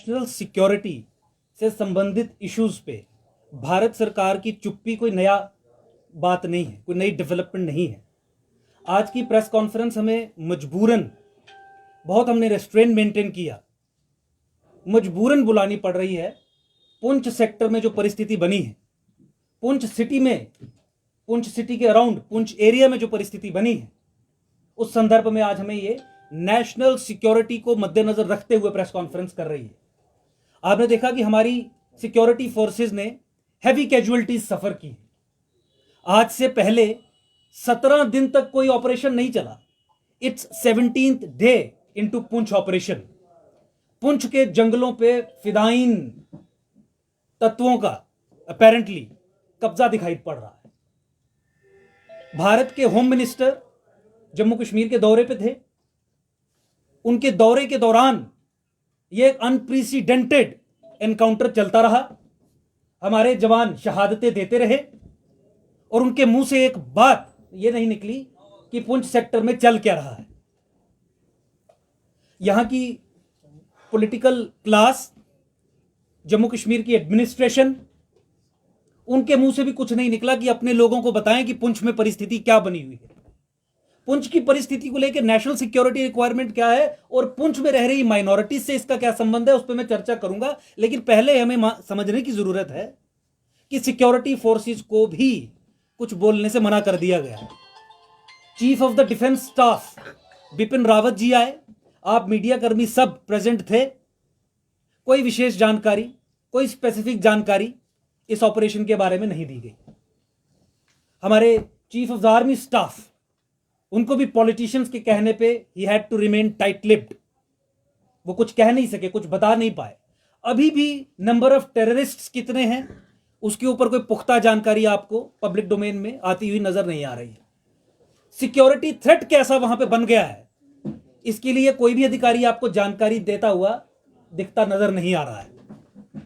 National security से संबंधित issues पे भारत सरकार की चुप्पी कोई नया बात नहीं है, कोई नई डेवलपमेंट नहीं है। आज की प्रेस कॉन्फ्रेंस हमें मजबूरन, बहुत हमने रेस्ट्रेन मेंटेन किया, मजबूरन बुलानी पड़ रही है। पुंछ सेक्टर में जो परिस्थिति बनी है, पुंछ सिटी में, पुंछ सिटी के अराउंड, पुंछ एरिया में जो परिस्थिति बनी है, उस संदर्भ में आज हमें ये नेशनल सिक्योरिटी को मद्देनजर रखते हुए प्रेस कॉन्फ्रेंस कर रही है। आपने देखा कि हमारी सिक्योरिटी फोर्सेस ने हैवी कैजुअलिटीज सफर की। आज से पहले 17 दिन तक कोई ऑपरेशन नहीं चला। It's 17th day into Poonch operation. Poonch के जंगलों पे फिदाइन तत्वों का अपेरेंटली कब्जा दिखाई पड़ रहा है। भारत के होम मिनिस्टर जम्मू कश्मीर के दौरे पे थे। उनके दौरे के दौरान ये एक अनप्रेसिडेंटेड एनकाउंटर चलता रहा। हमारे जवान शहादतें देते रहे और उनके मुंह से एक बात ये नहीं निकली कि पुंछ सेक्टर में चल क्या रहा है। यहां की पॉलिटिकल क्लास, जम्मू कश्मीर की एडमिनिस्ट्रेशन, उनके मुंह से भी कुछ नहीं निकला कि अपने लोगों को बताएं कि पुंछ में परिस्थिति क्या बनी हुई है, पुंछ की परिस्थिति को लेकर नेशनल सिक्योरिटी रिक्वायरमेंट क्या है और पुंछ में रह रही माइनॉरिटीज से इसका क्या संबंध है, उस पर मैं चर्चा करूंगा। लेकिन पहले हमें समझने की जरूरत है कि सिक्योरिटी फोर्सेस को भी कुछ बोलने से मना कर दिया गया है। Chief of the defence staff Bipin Rawat ji आए, आप मीडिया कर्मी सब प्रेजेंट थे। कोई विशेष जानकारी, कोई स्पेसिफिक जानकारी इस ऑपरेशन के बारे में नहीं दी गई। हमारे chief of the army staff, उनको भी पॉलिटिशियंस के कहने पे ही had to remain tight lipped. वो कुछ कह नहीं सके, कुछ बता नहीं पाए। अभी भी नंबर ऑफ टेररिस्ट्स कितने हैं उसके ऊपर कोई पुख्ता जानकारी आपको पब्लिक डोमेन में आती हुई नजर नहीं आ रही है। सिक्योरिटी थ्रेट कैसा वहां पे बन गया है, इसके लिए कोई भी अधिकारी आपको जानकारी देता हुआ दिखता नजर नहीं आ रहा है।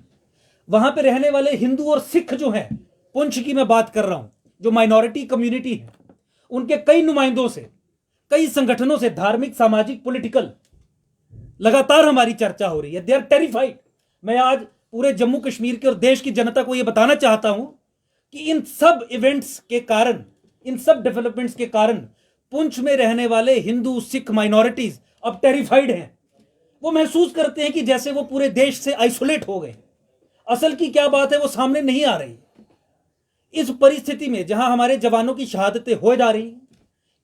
वहां पे रहने वाले हिंदू और सिख जो हैं, पुंछ की मैं बात कर रहा हूं, जो माइनॉरिटी कम्युनिटी है, उनके कई नुमाइंदों से, कई संगठनों से, धार्मिक, सामाजिक, पॉलिटिकल, लगातार हमारी चर्चा हो रही है। They are terrified. मैं आज पूरे जम्मू कश्मीर के और देश की जनता को यह बताना चाहता हूं कि इन सब इवेंट्स के कारण, इन सब डेवलपमेंट्स के कारण पुंछ में रहने वाले हिंदू, सिख माइनॉरिटीज अब टेरिफाइड हैं। वो महसूस करते हैं कि जैसे वो पूरे देश से आइसोलेट हो गए। असल की क्या बात है वो सामने नहीं आ रही। इस परिस्थिति में जहां हमारे जवानों की शहादतें हो जा रही हैं,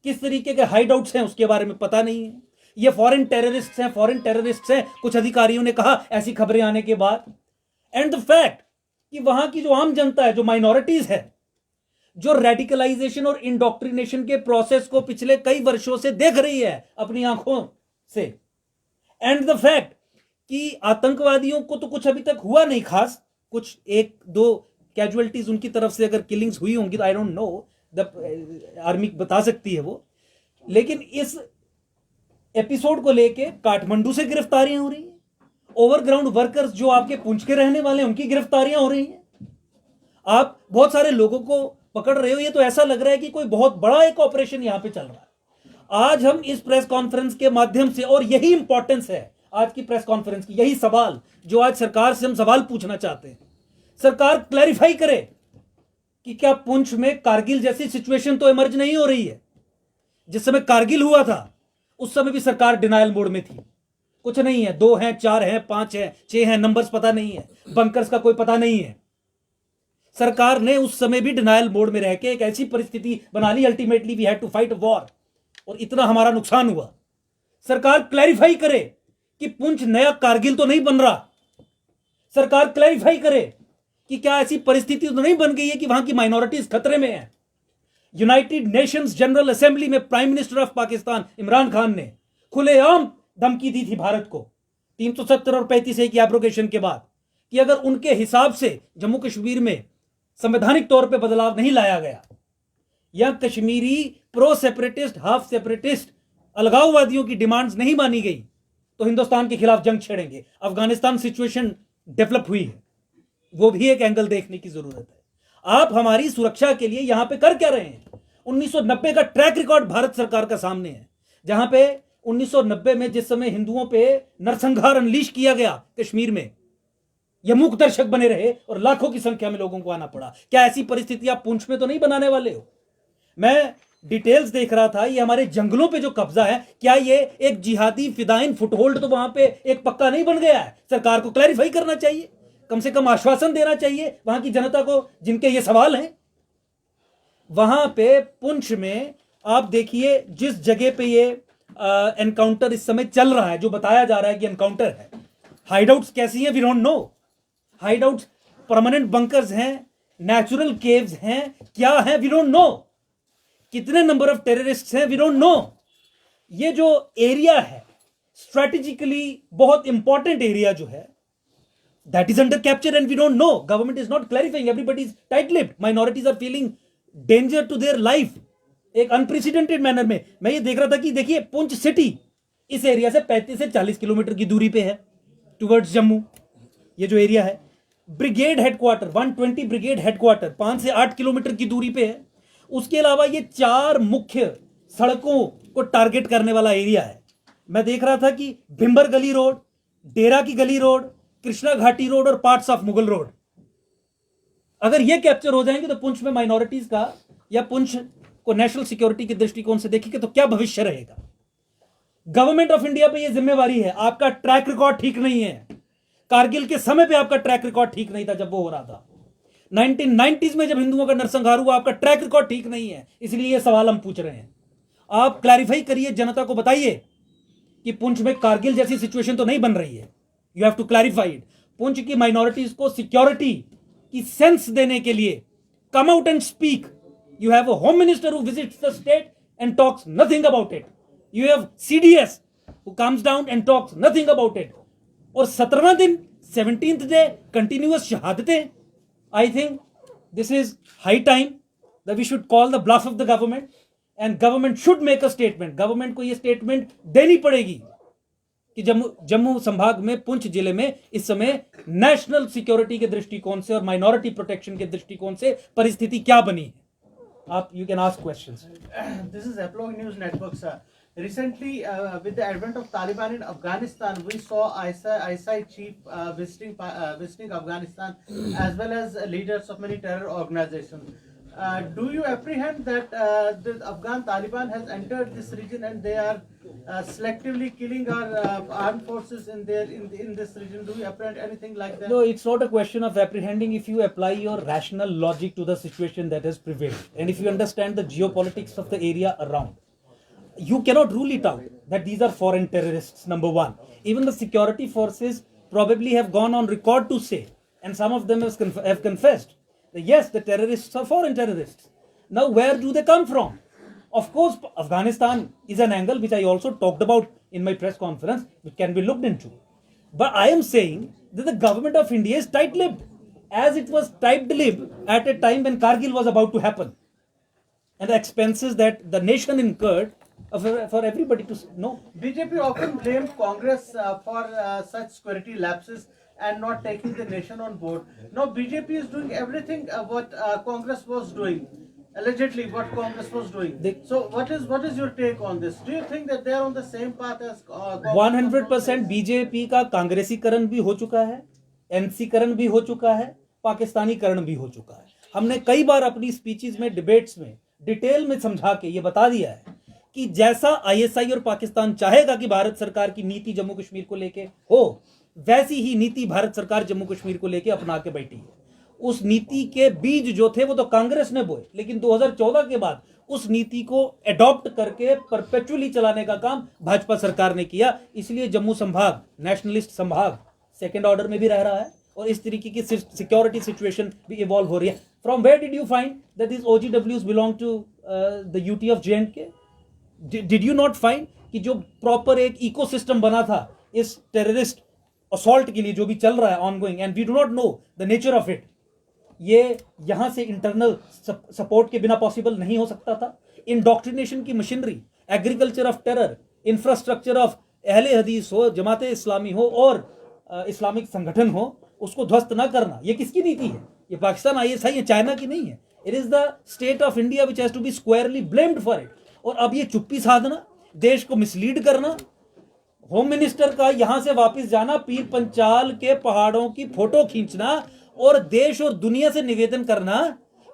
किस तरीके के हाइडआउट्स हैं उसके बारे में पता नहीं है। ये फॉरेन टेररिस्ट्स हैं, कुछ अधिकारियों ने कहा ऐसी खबरें आने के बाद। एंड द फैक्ट कि वहां की जो आम जनता है, जो माइनॉरिटीज है, जो रेडिकलाइजेशन और इंडोक्ट्रिनेशन के प्रोसेस को पिछले कई वर्षों से देख रही है अपनी आंखों से। एंड द फैक्ट कि आतंकवादियों को तो कुछ अभी तक हुआ नहीं खास, कुछ एक दो कैजुअलिटीज उनकी तरफ से अगर किलिंग्स हुई होंगी तो I don't know, the army बता सकती है वो। लेकिन इस एपिसोड को लेके काठमांडू से गिरफ्तारियां हो रही हैं। ओवरग्राउंड वर्कर्स जो आपके पुंछ के रहने वाले हैं, उनकी गिरफ्तारियां हो रही हैं। आप बहुत सारे लोगों को पकड़ रहे हो। ये तो ऐसा लग रहा है कि कोई बहुत बड़ा एक ऑपरेशन यहां पे चल रहा है। आज हम इस प्रेस कॉन्फ्रेंस के माध्यम से, और यही इंपॉर्टेंस है आज की प्रेस कॉन्फ्रेंस की, यही सवाल जो आज सरकार से हम सवाल पूछना चाहते हैं। सरकार क्लैरिफाई करे कि क्या पुंछ में कारगिल जैसी सिचुएशन तो इमर्ज नहीं हो रही है। जिस समय कारगिल हुआ था उस समय भी सरकार डिनायल मोड में थी। कुछ नहीं है, 2 हैं, 4 हैं, 5 हैं, 6 हैं, नंबर्स पता नहीं है, बंकर्स का कोई पता नहीं है। सरकार ने उस समय भी डिनायल मोड में रह के एक ऐसी परिस्थिति बना ली, ultimately we had to fight war, और इतना हमारा नुकसान हुआ। सरकार क्लैरिफाई करे कि पुंछ नया कारगिल तो नहीं बन रहा। सरकार क्लैरिफाई करे कि क्या ऐसी परिस्थिति तो नहीं बन गई है कि वहां की माइनॉरिटीज खतरे में है। यूनाइटेड नेशंस जनरल असेंबली में prime minister of Pakistan Imran Khan ने खुलेआम धमकी दी थी भारत को 370 और 35A की एब्रोगेशन के बाद कि अगर उनके हिसाब से जम्मू कश्मीर में संवैधानिक तौर पे बदलाव नहीं लाया गया या Kashmiri pro separatist, half separatist, अलगाववादियों की डिमांड्स नहीं मानी गई तो हिंदुस्तान के खिलाफ जंग छेड़ेंगे। अफगानिस्तान सिचुएशन डेवलप हुई है, वो भी एक एंगल देखने की जरूरत है। आप हमारी सुरक्षा के लिए यहां पे कर क्या रहे हैं? 1990 का ट्रैक रिकॉर्ड भारत सरकार का सामने है, जहां पे 1990 में जिस समय हिंदुओं पे नरसंहार अनलीश किया गया कश्मीर में, ये मूक दर्शक बने रहे और लाखों की संख्या में लोगों को आना पड़ा। क्या ऐसी परिस्थिति आप पुंछ में तो नहीं बनाने वाले हो? मैं डिटेल्स देख रहा था, ये हमारे जंगलों पे जो कब्जा है, क्या ये एक जिहादी फिदाइन फुटहोल्ड तो वहां पे एक पक्का नहीं बन गया है? सरकार को क्लैरिफाई करना चाहिए, कम से कम आश्वासन देना चाहिए वहां की जनता को जिनके ये सवाल हैं। वहां पे पुंछ में आप देखिए जिस जगह पे ये एनकाउंटर इस समय चल रहा है, जो बताया जा रहा है कि एनकाउंटर है, हाइडआउट्स कैसी हैं we don't know. Hideouts permanent bunkers हैं, नेचुरल केव्स हैं, क्या है वी डोंट नो। कितने नंबर ऑफ टेररिस्ट्स हैं वी डोंट नो। ये जो एरिया है स्ट्रेटेजिकली बहुत इंपॉर्टेंट एरिया जो है, that is under capture and we don't know. Government is not clarifying, everybody is tight lipped, minorities are feeling danger to their life एक unprecedented manner में। मैं ये देख रहा था कि देखिए पुंछ सिटी इस एरिया से 35 से 40 किलोमीटर की दूरी पे है टुवर्ड्स जम्मू। ये जो एरिया है, ब्रिगेड हेडक्वार्टर 120 ब्रिगेड हेडक्वार्टर 5 से 8 किलोमीटर की दूरी पे है। उसके अलावा ये 4 मुख्य सड़कों को टारगेट करने वाला एरिया है। मैं देख रहा था कि भिंबर गली रोड, डेरा की गली रोड, कृष्णा घाटी रोड और पार्ट्स ऑफ मुगल रोड, अगर ये कैप्चर हो जाएंगे तो पुंछ में माइनॉरिटीज का या पुंछ को नेशनल सिक्योरिटी के दृष्टिकोण से देखेंगे तो क्या भविष्य रहेगा। गवर्नमेंट ऑफ इंडिया पे ये जिम्मेवारी है। आपका ट्रैक रिकॉर्ड ठीक नहीं है। कारगिल के समय पे आपका ट्रैक रिकॉर्ड ठीक नहीं था जब वो हो रहा था। 1990s में जब हिंदुओं का नरसंहार हुआ, आपका ट्रैक रिकॉर्ड ठीक नहीं है। इसलिए ये सवाल हम पूछ रहे हैं। आप क्लैरिफाई करिए, जनता को बताइए कि पुंछ में कारगिल जैसी सिचुएशन तो नहीं बन रही है। You have to clarify it. Poonch की माइनॉरिटीज को सिक्योरिटी की सेंस देने के लिए come out and speak. You have a home minister who visits the state and talks nothing about it. You have CDS who comes down and talks nothing about it. और 17वां दिन 17th day continuous शहादतें। I think this is high time that we should call the bluff of the government and government should make a statement. Government को ये statement देनी पड़ेगी कि जम्मू संभाग में पुंछ जिले में इस समय नेशनल सिक्योरिटी के दृष्टिकोण से और माइनॉरिटी प्रोटेक्शन के दृष्टिकोण से परिस्थिति क्या बनी है। You can ask questions. This is Epilogue News Network, sir. Recently, with the advent of Taliban in Afghanistan, we saw ISI chief visiting Afghanistan, as well as leaders of many terror organizations. Do you apprehend that the Afghan Taliban has entered this region and they are selectively killing our armed forces in this region? Do you apprehend anything like that? No, it's not a question of apprehending if you apply your rational logic to the situation that has prevailed. And if you understand the geopolitics of the area around, you cannot rule it out that these are foreign terrorists, number one. Even the security forces probably have gone on record to say, and some of them have confessed, that yes, the terrorists are foreign terrorists. Now, where do they come from? Of course, Afghanistan is an angle which I also talked about in my press conference, which can be looked into. But I am saying that the government of India is tight-lipped, as it was tight-lipped at a time when Kargil was about to happen. And the expenses that the nation incurred for everybody to know. BJP often blames Congress for such security lapses and not taking the nation on board. Now BJP is doing everything what Congress was doing. Allegedly what Congress was doing. So what is your take on this? Do you think that they are on the same path as Congress? 100% BJP का कांग्रेसीकरण भी हो चुका है, एनसीकरण भी हो चुका है, पाकिस्तानीकरण भी हो चुका है। हमने कई बार अपनी स्पीचेस में, डिबेट्स में डिटेल में समझा के ये बता दिया है कि जैसा आईएसआई और पाकिस्तान चाहेगा कि भारत सरकार की नीति जम्मू कश्मीर को लेके हो, वैसी ही नीति भारत सरकार जम्मू कश्मीर को लेके अपना के बैठी है। उस नीति के बीज जो थे वो तो कांग्रेस ने बोए, लेकिन 2014 के बाद उस नीति को एडॉप्ट करके परपेचुअली चलाने का काम भाजपा सरकार ने किया। इसलिए जम्मू संभाग, नेशनलिस्ट संभाग, सेकेंड ऑर्डर में भी रह रहा है और इस तरीके की सिक्योरिटी सिचुएशन भी इवॉल्व हो रही है। From where did you find that this OGWs belong to the UT of JNK? Did you not find कि जो प्रॉपर एक इकोसिस्टम बना था इस टेररिस्ट असॉल्ट के लिए, जो भी चल रहा है ongoing, and we do not know the nature of it, ये यहां से इंटरनल सपोर्ट के बिना पॉसिबल नहीं हो सकता था। इंडॉक्ट्रिनेशन की machinery, agriculture of terror, infrastructure of अहले हदीस हो, जमाते इस्लामी हो और इस्लामिक संगठन हो, उसको ध्वस्त ना करना, ये किसकी नीति है? ये पाकिस्तान ISI है, चाइना की नहीं है। It is the state of India which has to be squarely blamed for it. और अब ये चुप्पी साधना, देश को मिसलीड करना, होम मिनिस्टर का यहां से वापस जाना, पीर पंचाल के पहाड़ों की फोटो खींचना और देश और दुनिया से निवेदन करना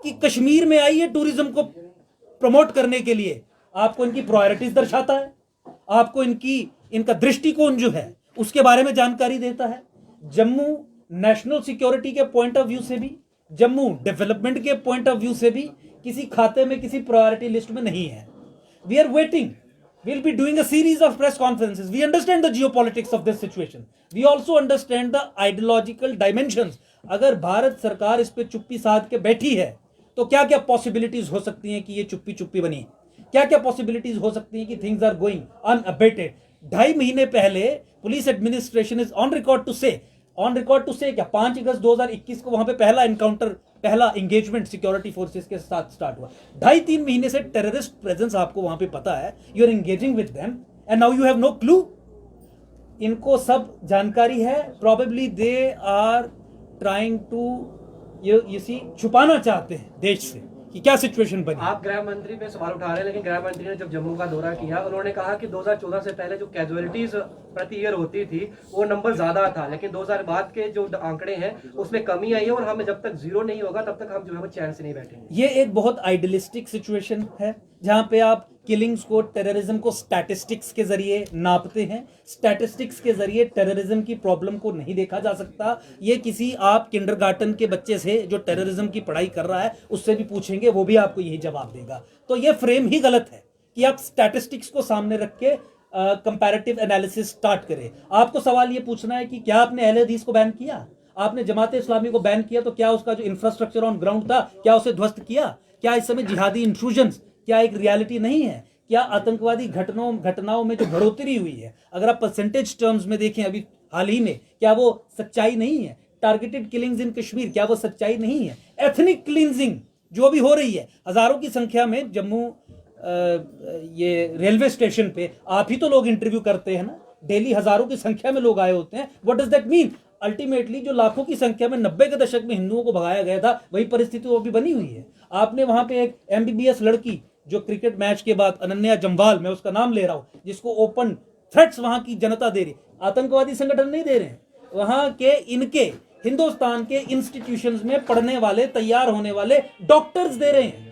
कि कश्मीर में आइए टूरिज्म को प्रमोट करने के लिए, आपको इनकी प्रायोरिटीज दर्शाता है, आपको इनका दृष्टिकोण जो है उसके बारे में जानकारी देता है। जम्मू नेशनल सिक्योरिटी के पॉइंट ऑफ व्यू से भी, जम्मू डेवलपमेंट के पॉइंट ऑफ व्यू से भी किसी खाते में, किसी प्रायोरिटी लिस्ट में नहीं है। We are waiting, we'll be doing a series of press conferences. We understand the geopolitics of this situation. We also understand the ideological dimensions. अगर भारत सरकार इस पे चुप्पी साध के बैठी है तो क्या क्या पॉसिबिलिटीज हो सकती हैं कि ये चुप्पी चुप्पी बनी, क्या क्या पॉसिबिलिटीज हो सकती हैं कि थिंग्स आर गोइंग अनअबेटेड। 2.5 महीने पहले police administration is on record to say क्या 5 अगस्त 2021 को वहां पे पहला एनकाउंटर, पहला एंगेजमेंट सिक्योरिटी फोर्सेस के साथ स्टार्ट हुआ। 2.5-3 महीने से टेररिस्ट प्रेजेंस आपको वहां पे पता है, you are engaging with them and now you have no clue. इनको सब जानकारी है, probably they are trying to you see छुपाना चाहते हैं देश से कि क्या सिचुएशन बनी। आप गृह मंत्री पे सवाल उठा रहे हैं, लेकिन गृह मंत्री ने जब जम्मू का दौरा किया उन्होंने कहा कि 2014 से पहले जो कैजुअलिटीज प्रति ईयर होती थी वो नंबर ज्यादा था, लेकिन 2000 बाद के जो आंकड़े हैं उसमें कमी आई है और हमें जब तक जीरो नहीं होगा तब तक हम जो है वो चैन से नहीं बैठेंगे। ये एक बहुत आइडियलिस्टिक सिचुएशन है जहां पे आप किलिंग्स को, टेररिज्म को स्टैटिस्टिक्स के जरिए नापते हैं। स्टैटिस्टिक्स के जरिए टेररिज्म की प्रॉब्लम को नहीं देखा जा सकता। ये किसी आप किंडरगार्टन के बच्चे से जो टेररिज्म की पढ़ाई कर रहा है उससे भी पूछेंगे, वो भी आपको यही जवाब देगा। तो ये फ्रेम ही गलत है कि आप स्टैटिस्टिक्स को सामने रख के कंपैरेटिव एनालिसिस स्टार्ट करें। आपको सवाल ये पूछना है कि क्या आपने अहले हदीस को बैन किया, आपने जमात इस्लामी को बैन किया, तो क्या उसका जो इंफ्रास्ट्रक्चर ऑन ग्राउंड था क्या उसे ध्वस्त किया? क्या इस समय जिहादी इंट्रूजन्स क्या एक रियलिटी नहीं है? क्या आतंकवादी घटनाओं में जो बढ़ोतरी हुई है, अगर आप परसेंटेज टर्म्स में देखें अभी हाल ही में, क्या वो सच्चाई नहीं है? टारगेटेड किलिंग्स इन कश्मीर, क्या वो सच्चाई नहीं है? एथनिक क्लींजिंग जो भी हो रही है हजारों की संख्या में जम्मू ये रेलवे स्टेशन पे, आप ही तो लोग इंटरव्यू करते हैं ना, डेली हजारों की संख्या में लोग आए होते हैं। What does that mean? Ultimately जो लाखों की संख्या में 90 के दशक में हिंदुओं को भगाया गया था, वही परिस्थिति वो भी बनी हुई है। आपने वहां पे एक MBBS लड़की जो क्रिकेट मैच के बाद, अनन्या जम्वाल, मैं उसका नाम ले रहा हूं, जिसको ओपन थ्रेट्स वहां की जनता दे रही, आतंकवादी संगठन नहीं दे रहे हैं, वहां के इनके हिंदुस्तान के इंस्टीट्यूशंस में पढ़ने वाले, तैयार होने वाले डॉक्टर्स दे रहे हैं।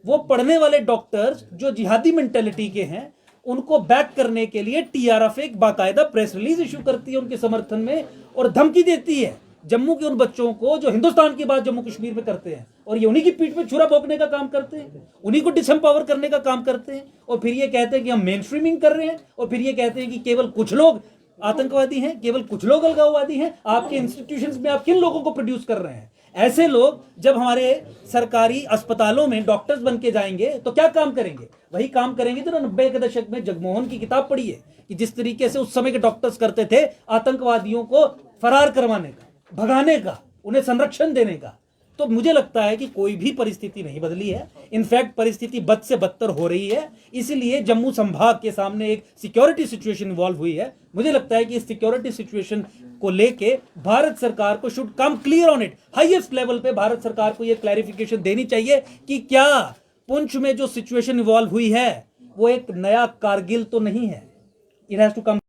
वो पढ़ने वाले डॉक्टर्स जो जिहादी मेंटेलिटी के हैं, उनको बैक करने के लिए TRF एक बाकायदा प्रेस रिलीज इशू करती है उनके समर्थन में और धमकी देती है जम्मू के उन बच्चों को जो हिंदुस्तान की बात जम्मू कश्मीर में करते हैं, और ये उन्हीं की पीठ पे छुरा भोंकने का काम करते हैं, उन्हीं को डिसएम्पावर करने का काम करते हैं, और फिर ये कहते हैं कि हम मेन स्ट्रीमिंग कर रहे हैं, और फिर ये कहते हैं कि केवल कुछ लोग आतंकवादी हैं, केवल कुछ लोग अलगाववादी हैं। आपके इंस्टीट्यूशंस में आप किन लोगों को प्रोड्यूस कर रहे हैं? ऐसे लोग जब हमारे सरकारी अस्पतालों में डॉक्टर्स बन के जाएंगे तो क्या काम करेंगे? वही काम करेंगे जो 90 के दशक में जगमोहन की किताब पढ़ी है कि जिस तरीके से उस समय के डॉक्टर्स करते थे आतंकवादियों को फरार करवाने का, भगाने का, उन्हें संरक्षण देने का। तो मुझे लगता है कि कोई भी परिस्थिति नहीं बदली है, इनफैक्ट परिस्थिति बद से बदतर हो रही है। इसीलिए जम्मू संभाग के सामने एक सिक्योरिटी सिचुएशन इवॉल्व हुई है। मुझे लगता है कि इस सिक्योरिटी सिचुएशन को लेके भारत सरकार को should come clear on it. Highest level पे भारत सरकार को यह क्लैरिफिकेशन देनी चाहिए कि क्या पुंछ में जो सिचुएशन इवॉल्व हुई है वो एक नया कारगिल तो नहीं है। It has to come